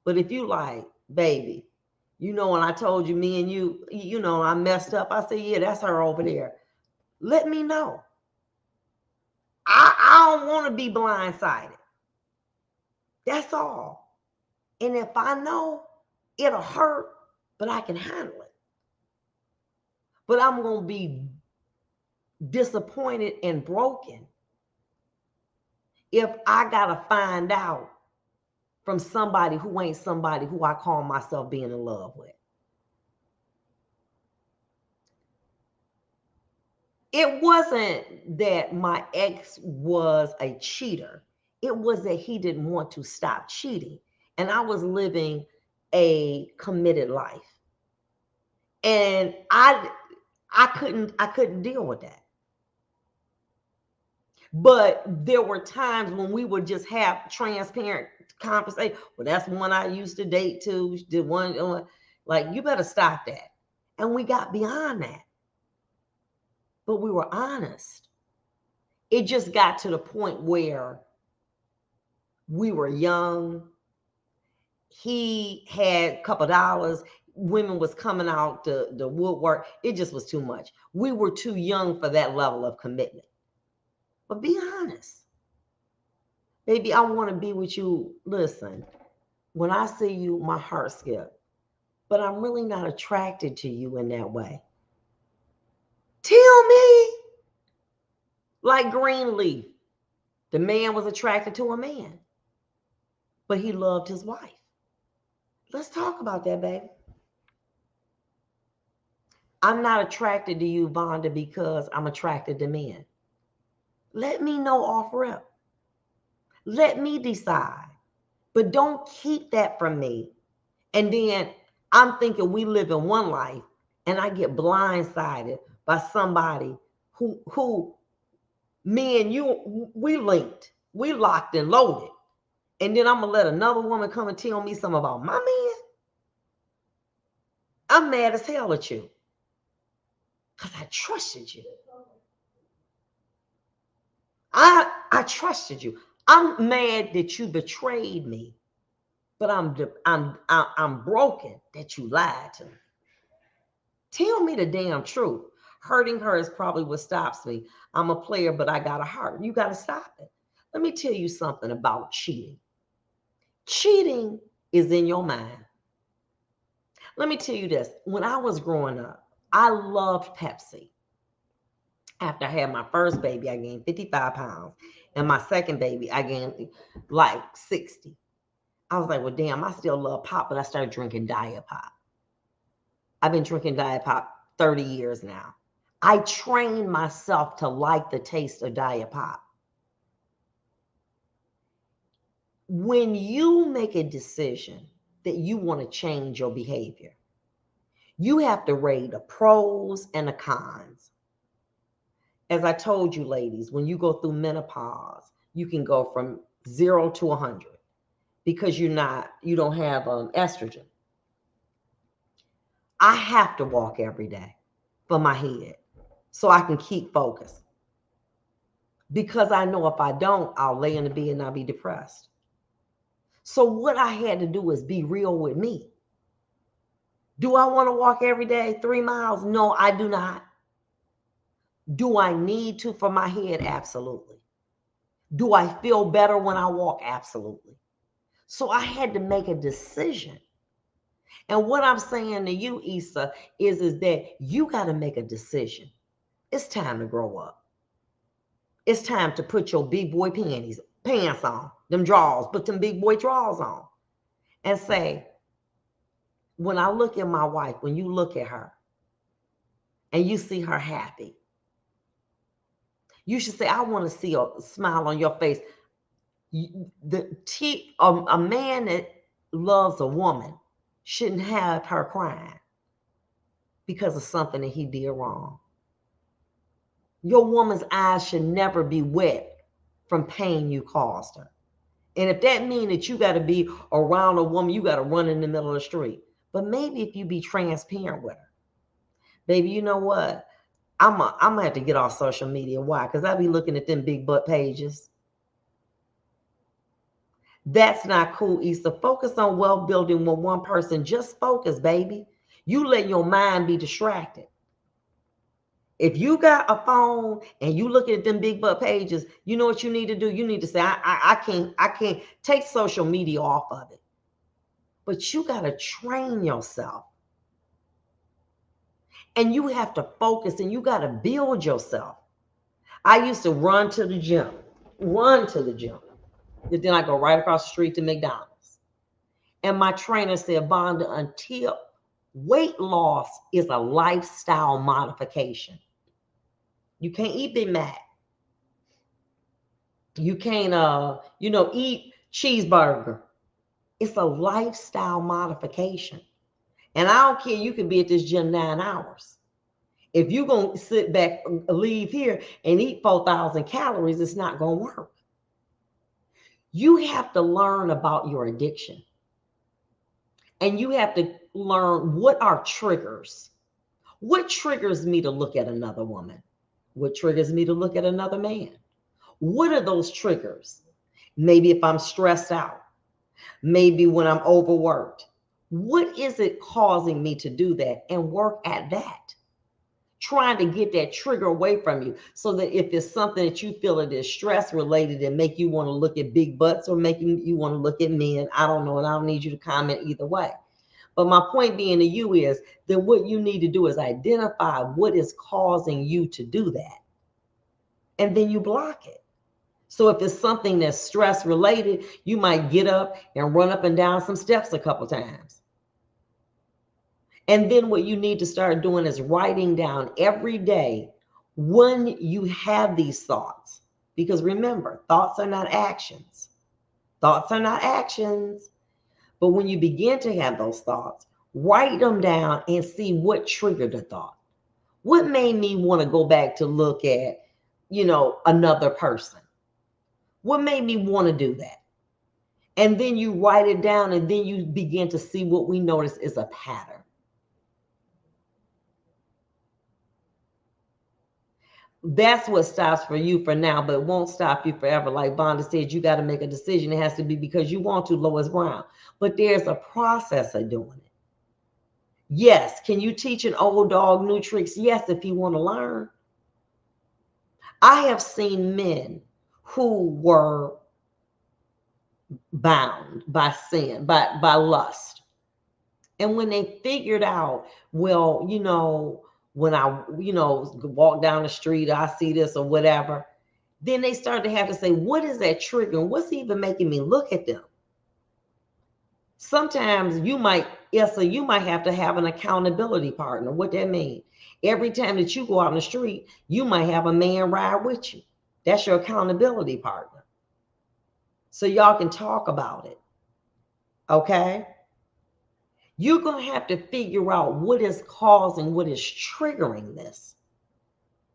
But if you like, baby, when I told you me and you, I messed up, I said, yeah, that's her over there. Let me know. I don't want to be blindsided. That's all. And if I know, it'll hurt, but I can handle it. But I'm going to be disappointed and broken if I got to find out from somebody who ain't somebody who I call myself being in love with. It wasn't that my ex was a cheater. It was that he didn't want to stop cheating. And I was living a committed life. And I couldn't deal with that. But there were times when we would just have transparent conversation. Well, that's one I used to date too. The one like, you better stop that. And we got beyond that. But we were honest. It just got to the point where we were young. He had a couple dollars. women was coming out the woodwork. It just was too much. We were too young for that level of commitment. But be honest. Baby, I want to be with you. Listen, when I see you, my heart skips. But I'm really not attracted to you in that way. Tell me. Like Greenleaf, the man was attracted to a man, but he loved his wife. Let's talk about that, baby. I'm not attracted to you, Vonda, because I'm attracted to men. Let me know off rip. Let me decide. But don't keep that from me. And then I'm thinking we live in one life and I get blindsided by somebody who me and you, we linked, we locked and loaded. And then I'm going to let another woman come and tell me something about my man. I'm mad as hell at you because I trusted you. I trusted you. I'm mad that you betrayed me, but I'm broken that you lied to me. Tell me the damn truth. Hurting her is probably what stops me. I'm a player, but I got a heart. You got to stop it. Let me tell you something about cheating. Cheating is in your mind. Let me tell you this. When I was growing up, I loved Pepsi. After I had my first baby, I gained 55 pounds. And my second baby, I gained like 60. I was like, well, damn, I still love pop, but I started drinking Diet Pop. I've been drinking Diet Pop 30 years now. I trained myself to like the taste of Diet Pop. When you make a decision that you want to change your behavior, you have to weigh the pros and the cons. As I told you, ladies, when you go through menopause, you can go from 0 to 100 because you don't have estrogen. I have to walk every day for my head so I can keep focused. Because I know if I don't, I'll lay in the bed and I'll be depressed. So what I had to do is be real with me. Do I want to walk every day 3 miles? No, I do not. Do I need to for my head? Absolutely. Do I feel better when I walk? Absolutely. So I had to make a decision. And what I'm saying to you, Issa, is that you got to make a decision. It's time to grow up. It's time to put your big boy pants on, them drawers, put them big boy drawers on, and say, when I look at my wife, when you look at her and you see her happy, you should say, I want to see a smile on your face. A man that loves a woman shouldn't have her crying because of something that he did wrong. Your woman's eyes should never be wet from pain you caused her. And if that means that you got to be around a woman, you got to run in the middle of the street. But maybe if you be transparent with her, baby, you know what? I'm gonna have to get off social media. Why? Because I be looking at them big butt pages. That's not cool, Issa. Focus on wealth building with one person. Just focus, baby. You let your mind be distracted. If you got a phone and you looking at them big butt pages, you know what you need to do? You need to say, I can't take social media off of it. But you got to train yourself. And you have to focus and you got to build yourself. I used to run to the gym. But then I go right across the street to McDonald's. And my trainer said, Vonda, until weight loss is a lifestyle modification. You can't eat Big Mac. You can't, eat cheeseburger. It's a lifestyle modification. And I don't care, you can be at this gym 9 hours. If you're going to sit back, leave here and eat 4,000 calories, it's not going to work. You have to learn about your addiction. And you have to learn what are triggers. What triggers me to look at another woman? What triggers me to look at another man? What are those triggers? Maybe if I'm stressed out. Maybe when I'm overworked. What is it causing me to do that? And work at that. Trying to get that trigger away from you so that if it's something that you feel it is stress related and make you want to look at big butts or making you want to look at men, I don't know, and I don't need you to comment either way. But my point being to you is that what you need to do is identify what is causing you to do that. And then you block it. So if it's something that's stress related, you might get up and run up and down some steps a couple times. And then what you need to start doing is writing down every day when you have these thoughts. Because remember, thoughts are not actions. Thoughts are not actions. But when you begin to have those thoughts, write them down and see what triggered the thought. What made me want to go back to look at, another person? What made me want to do that? And then you write it down and then you begin to see what we notice is a pattern. That's what stops for you for now, but won't stop you forever. Like Vonda said, you got to make a decision. It has to be because you want to, Lois Brown. But there's a process of doing it. Yes. Can you teach an old dog new tricks? Yes, if you want to learn. I have seen men who were bound by sin, by lust. And when they figured out, well, when I, walk down the street, I see this or whatever, then they started to have to say, what is that trigger? What's even making me look at them? Sometimes you might have to have an accountability partner. What that means? Every time that you go out in the street, you might have a man ride with you. That's your accountability partner. So y'all can talk about it. Okay? You're going to have to figure out what is causing, what is triggering this.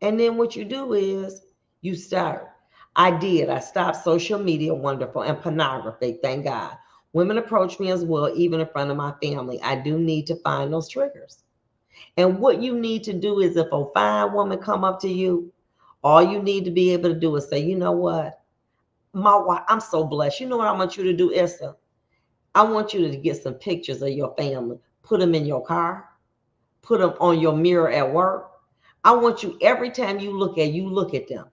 And then what you do is you start. I stopped social media, wonderful, and pornography, thank God. Women approach me as well, even in front of my family. I do need to find those triggers. And what you need to do is if a fine woman come up to you, all you need to be able to do is say, you know what? My wife, I'm so blessed. You know what I want you to do, Esther? I want you to get some pictures of your family, put them in your car, put them on your mirror at work. I want you, every time you look at them.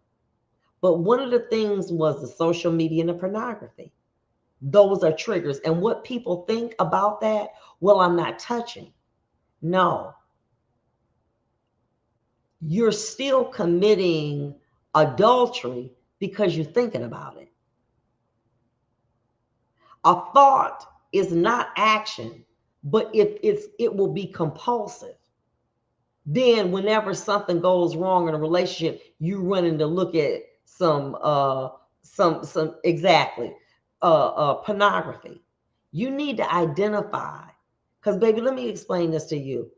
But one of the things was the social media and the pornography. Those are triggers. And what people think about that, well, I'm not touching. No. You're still committing adultery because you're thinking about it. A thought is not action, but it will be compulsive. Then whenever something goes wrong in a relationship, you run in to look at some pornography. You need to identify, because baby, let me explain this to you.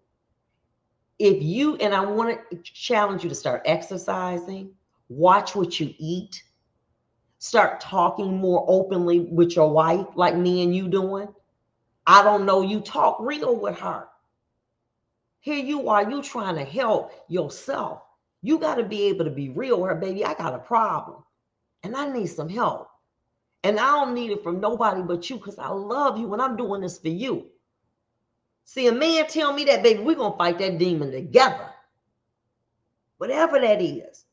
If you, and I want to challenge you to start exercising, watch what you eat, start talking more openly with your wife, like me and you doing. I don't know, you talk real with her. Here you are, you trying to help yourself. You got to be able to be real with her, baby. I got a problem and I need some help. And I don't need it from nobody but you because I love you and I'm doing this for you. See, a man tell me that, baby, we're going to fight that demon together. Whatever that is.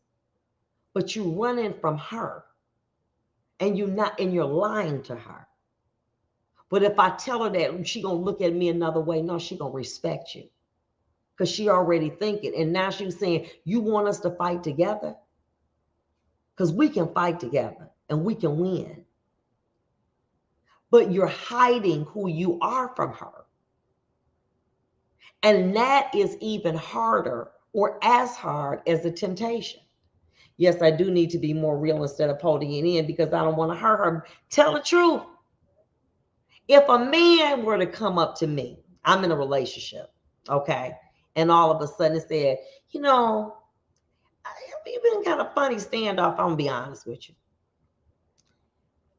But you running from her and you're lying to her. But if I tell her that, she going to look at me another way. No, she going to respect you. Because she already thinking. And now she's saying, you want us to fight together? Because we can fight together and we can win. But you're hiding who you are from her. And that is even harder or as hard as the temptation. Yes, I do need to be more real instead of holding it in because I don't want to hurt her. Tell the truth. If a man were to come up to me, I'm in a relationship, okay? And all of a sudden said, you've been kind of funny standoff, I'm going to be honest with you.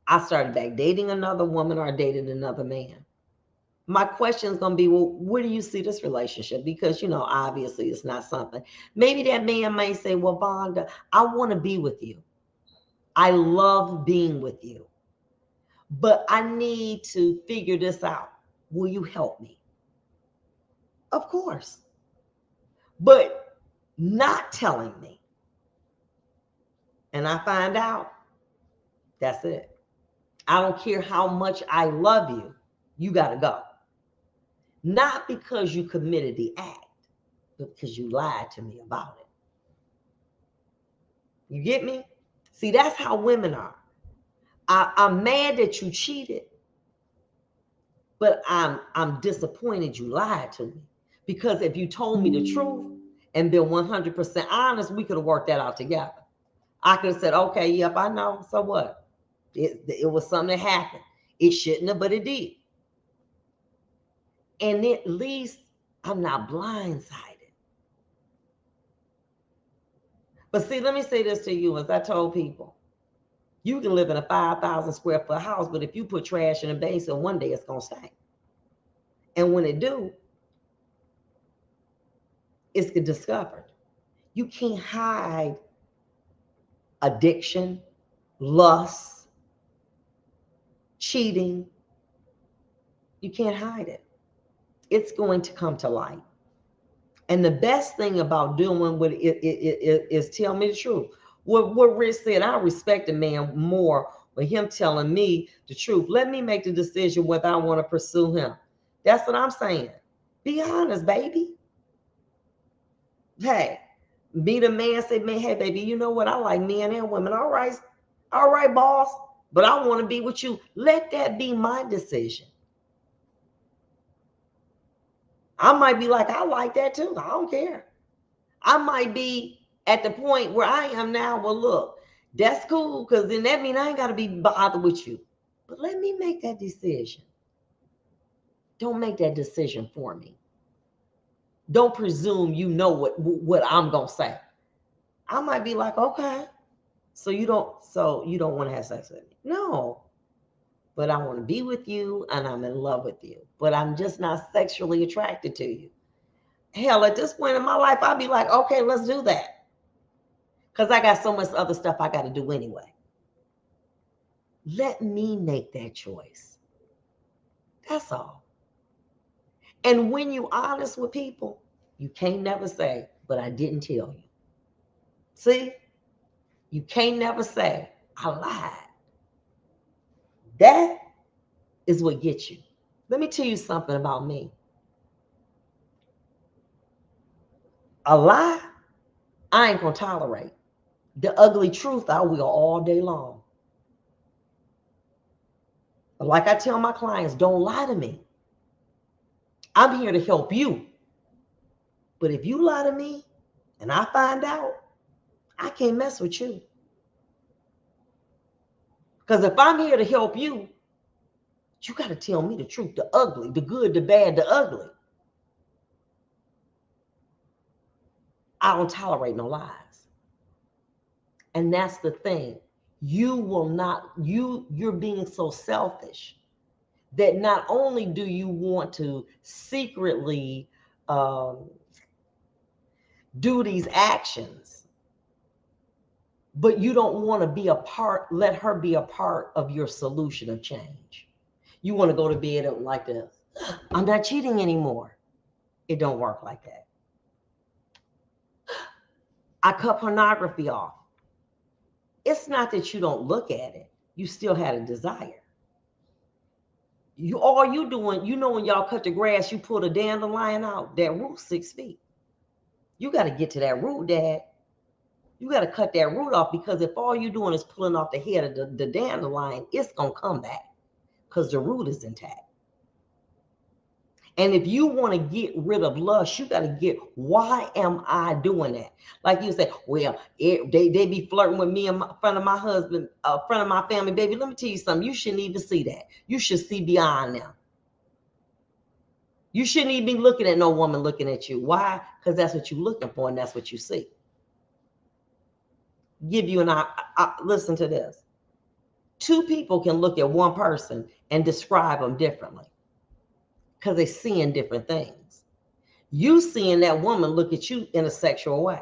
I started back dating another woman or I dated another man. My question is going to be, well, where do you see this relationship? Because, obviously it's not something. Maybe that man may say, well, Vonda, I want to be with you. I love being with you. But I need to figure this out. will you help me? Of course. But not telling me, and I find out, that's it. I don't care how much I love you, you got to go. Not because you committed the act, but because you lied to me about it. You get me? See, that's how women are. I'm mad that you cheated, but I'm disappointed you lied to me. Because if you told me the truth and been 100% honest, we could have worked that out together. I could have said, okay, yep, I know. So what? It was something that happened. It shouldn't have, but it did. And at least I'm not blindsided. But see, let me say this to you, as I told people, you can live in a 5,000 square foot house, but if you put trash in the basement, one day it's going to stink. And when it do, it's discovered. You can't hide addiction, lust, cheating. You can't hide it. It's going to come to light. And the best thing about doing what it is tell me the truth. What Rich said, I respect a man more with him telling me the truth. Let me make the decision whether I want to pursue him. That's what I'm saying. Be honest, baby. Hey, be the man, say, man, hey, baby, you know what? I like men and women. All right, boss. But I want to be with you. Let that be my decision. I might be like, I like that too. I don't care. I might be at the point where I am now. Well, look, that's cool, because then that means I ain't got to be bothered with you. But let me make that decision. Don't make that decision for me. Don't presume you know what I'm gonna say. I might be like, okay, so you don't want to have sex with me? No, but I want to be with you and I'm in love with you, but I'm just not sexually attracted to you. Hell, at this point in my life, I'll be like, okay, let's do that. Because I got so much other stuff I got to do anyway. Let me make that choice. That's all. And when you're honest with people, you can't never say, but I didn't tell you. See? You can't never say, I lied. That is what gets you. Let me tell you something about me. A lie, I ain't going to tolerate. The ugly truth, I will all day long. But like I tell my clients, don't lie to me. I'm here to help you. But if you lie to me and I find out, I can't mess with you. Because if I'm here to help you, you got to tell me the truth, the ugly, the good, the bad, the ugly. I don't tolerate no lies. And that's the thing. You will not, you're being so selfish that not only do you want to secretly do these actions, but you don't want to be a part, let her be a part of your solution of change. You want to go to bed like this. I'm not cheating anymore. It don't work like that. I cut pornography off. It's not that you don't look at it. You still had a desire. All you doing, you know, when y'all cut the grass, you pull the dandelion out, that root 6 feet. You got to get to that root, Dad. You got to cut that root off, because if all you're doing is pulling off the head of the dandelion, it's going to come back because the root is intact. And if you want to get rid of lust, you got to get, why am I doing that? Like you say, well, they be flirting with me in front of my husband, in front of my family. Baby, let me tell you something. You shouldn't even see that. You should see beyond them. You shouldn't even be looking at no woman looking at you. Why? Because that's what you're looking for, and that's what you see. Give you an listen to this. 2 people can look at one person and describe them differently because they're seeing different things. You seeing that woman look at you in a sexual way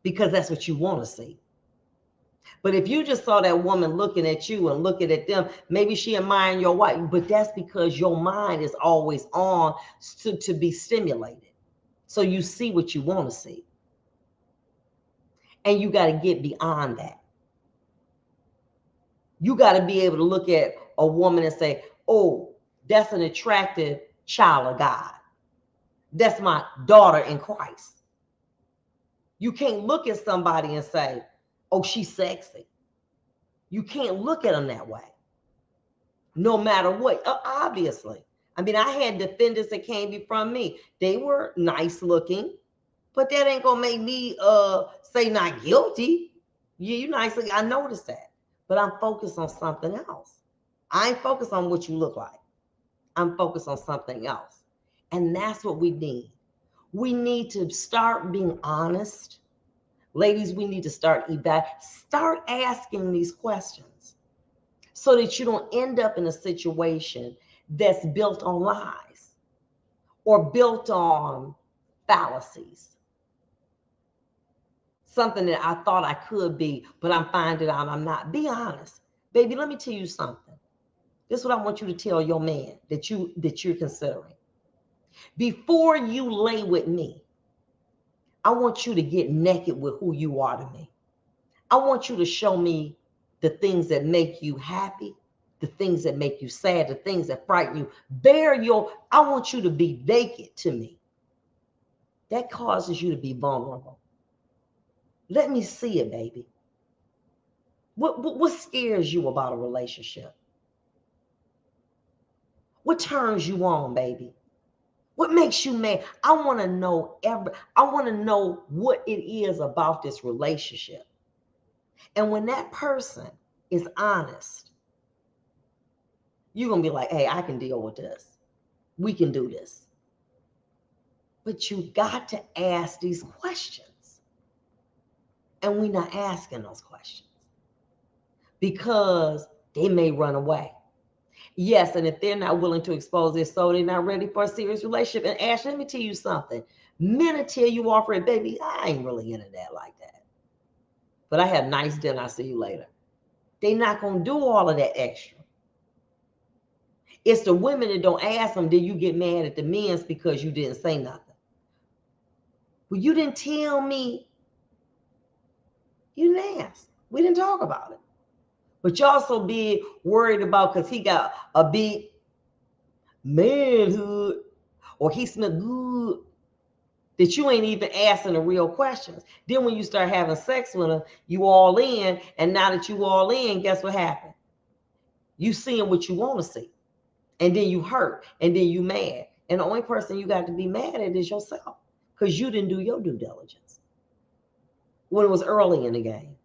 because that's what you want to see. But if you just saw that woman looking at you and looking at them, maybe she admiring your wife, but that's because your mind is always on to be stimulated. So you see what you want to see. And you got to get beyond that. You got to be able to look at a woman and say, oh, that's an attractive child of God. That's my daughter in Christ. You can't look at somebody and say, oh, she's sexy. You can't look at them that way. No matter what, obviously. I mean, I had defendants that came from me. They were nice looking, but that ain't gonna make me say not guilty. Yeah, you nice looking. I noticed that. But I'm focused on something else. I ain't focused on what you look like. I'm focused on something else. And that's what we need. We need to start being honest. Ladies, we need to start asking these questions so that you don't end up in a situation that's built on lies or built on fallacies. Something that I thought I could be, but I'm finding out I'm not. Be honest. Baby, let me tell you something. This is what I want you to tell your man that you're considering. Before you lay with me, I want you to get naked with who you are to me. I want you to show me the things that make you happy, the things that make you sad, the things that frighten you. I want you to be naked to me. That causes you to be vulnerable. Let me see it, baby. What scares you about a relationship? What turns you on, baby? What makes you mad? I want to know what it is about this relationship. And when that person is honest, you're going to be like, hey, I can deal with this. We can do this. But you got to ask these questions. And we're not asking those questions because they may run away. Yes, and if they're not willing to expose their soul, they're not ready for a serious relationship. And Ash, let me tell you something. Men tell you off for it, baby, I ain't really into that like that. But I had a nice dinner, I'll see you later. They're not going to do all of that extra. It's the women that don't ask them, did you get mad at the men's because you didn't say nothing? Well, you didn't tell me. You didn't ask. We didn't talk about it. But y'all so big worried about because he got a big manhood or he smelled good that you ain't even asking the real questions. Then when you start having sex with him, you all in. And now that you all in, guess what happened? You seeing what you want to see. And then you hurt. And then you mad. And the only person you got to be mad at is yourself. Because you didn't do your due diligence. When it was early in the game.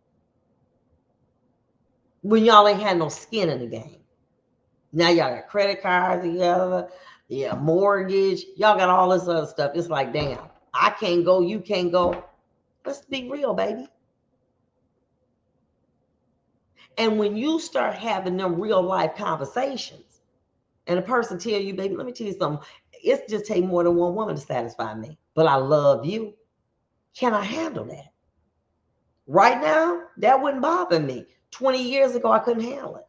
When y'all ain't had no skin in the game. Now y'all got credit cards together. Yeah, mortgage. Y'all got all this other stuff. It's like, damn, I can't go. You can't go. Let's be real, baby. And when you start having them real life conversations and a person tell you, baby, let me tell you something. It's just take more than one woman to satisfy me. But I love you. Can I handle that? Right now, that wouldn't bother me. 20 years ago, I couldn't handle it.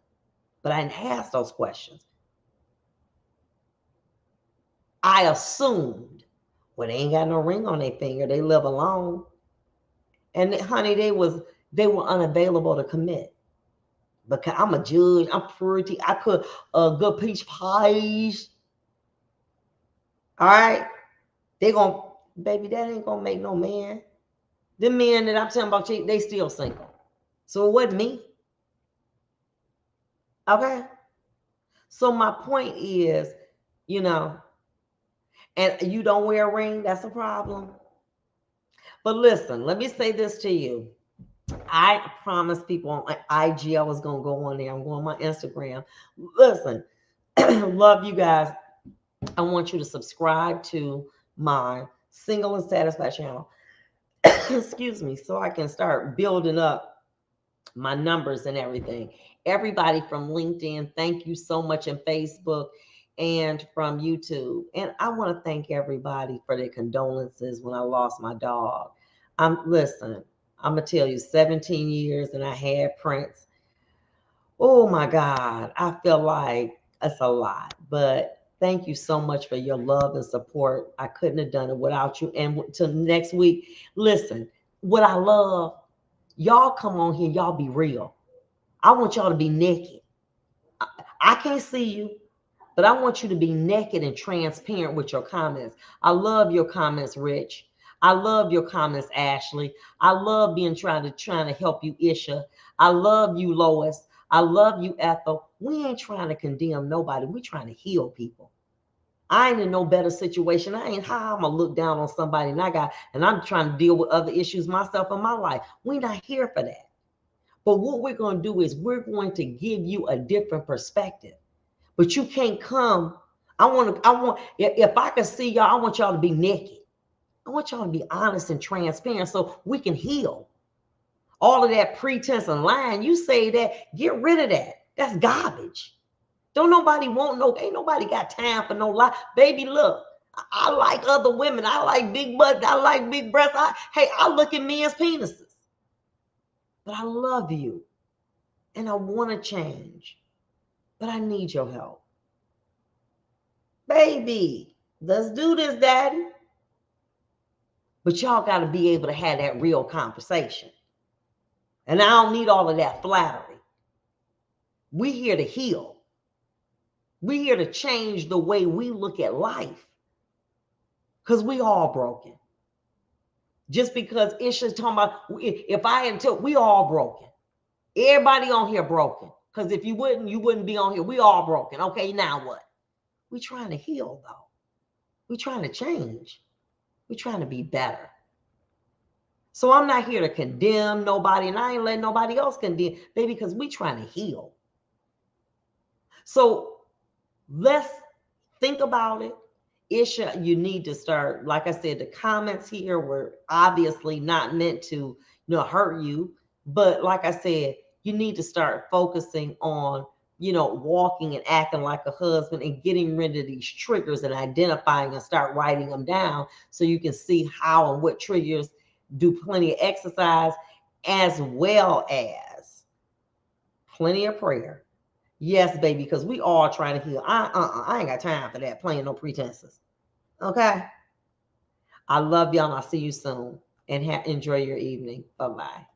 But I didn't ask those questions. I assumed, well, they ain't got no ring on their finger. They live alone. And honey, they were unavailable to commit. Because I'm a judge. I'm pretty. I could good peach pies. All right. They gonna, baby, that ain't gonna make no man. The men that I'm talking about, they still single. So it wasn't me. Okay. So my point is, and you don't wear a ring, that's a problem. But listen, let me say this to you. I promised people on IG I was going to go on there. I'm going on my Instagram. Listen, love you guys. I want you to subscribe to my Single and Satisfied channel. Excuse me, so I can start building up my numbers and everything. Everybody from LinkedIn, thank you so much, and Facebook, and from YouTube. And I want to thank everybody for their condolences when I lost my dog. Listen, I'm going to tell you, 17 years and I had Prince. Oh my God. I feel like it's a lot, but thank you so much for your love and support. I couldn't have done it without you. And till next week, listen, what I love, y'all come on here, y'all be real. I want y'all to be naked. I can't see you, but I want you to be naked and transparent with your comments. I love your comments, Rich. I love your comments, Ashley. I love trying to help you, Isha. I love you, Lois. I love you, Ethel. We ain't trying to condemn nobody. We trying to heal people. I ain't in no better situation. I ain't how I'm gonna look down on somebody and I'm trying to deal with other issues myself in my life. We're not here for that. But what we're gonna do is we're going to give you a different perspective. But you can't come. If I can see y'all, I want y'all to be naked. I want y'all to be honest and transparent so we can heal. All of that pretense and lying, you say that, get rid of that. That's garbage. Don't nobody want ain't nobody got time for no lie. Baby, look, I like other women. I like big butts. I like big breasts. I look at men's penises. But I love you. And I want to change. But I need your help. Baby, let's do this, daddy. But y'all got to be able to have that real conversation. And I don't need all of that flattery. We here to heal. We here to change the way we look at life. Because we all broken. Just because Isha's talking about, if I had to, we all broken. Everybody on here broken. Because if you wouldn't be on here. We all broken. Okay, now what? We trying to heal, though. We trying to change. We trying to be better. So I'm not here to condemn nobody, and I ain't letting nobody else condemn, baby, because we trying to heal. So let's think about it. Isha, you need to start, like I said, the comments here were obviously not meant to, hurt you. But like I said, you need to start focusing on, walking and acting like a husband and getting rid of these triggers and identifying and start writing them down so you can see how and what triggers. Do plenty of exercise as well as plenty of prayer. Yes, baby, because we all trying to heal. I ain't got time for that, playing no pretenses. Okay? I love y'all and I'll see you soon. And enjoy your evening. Bye-bye.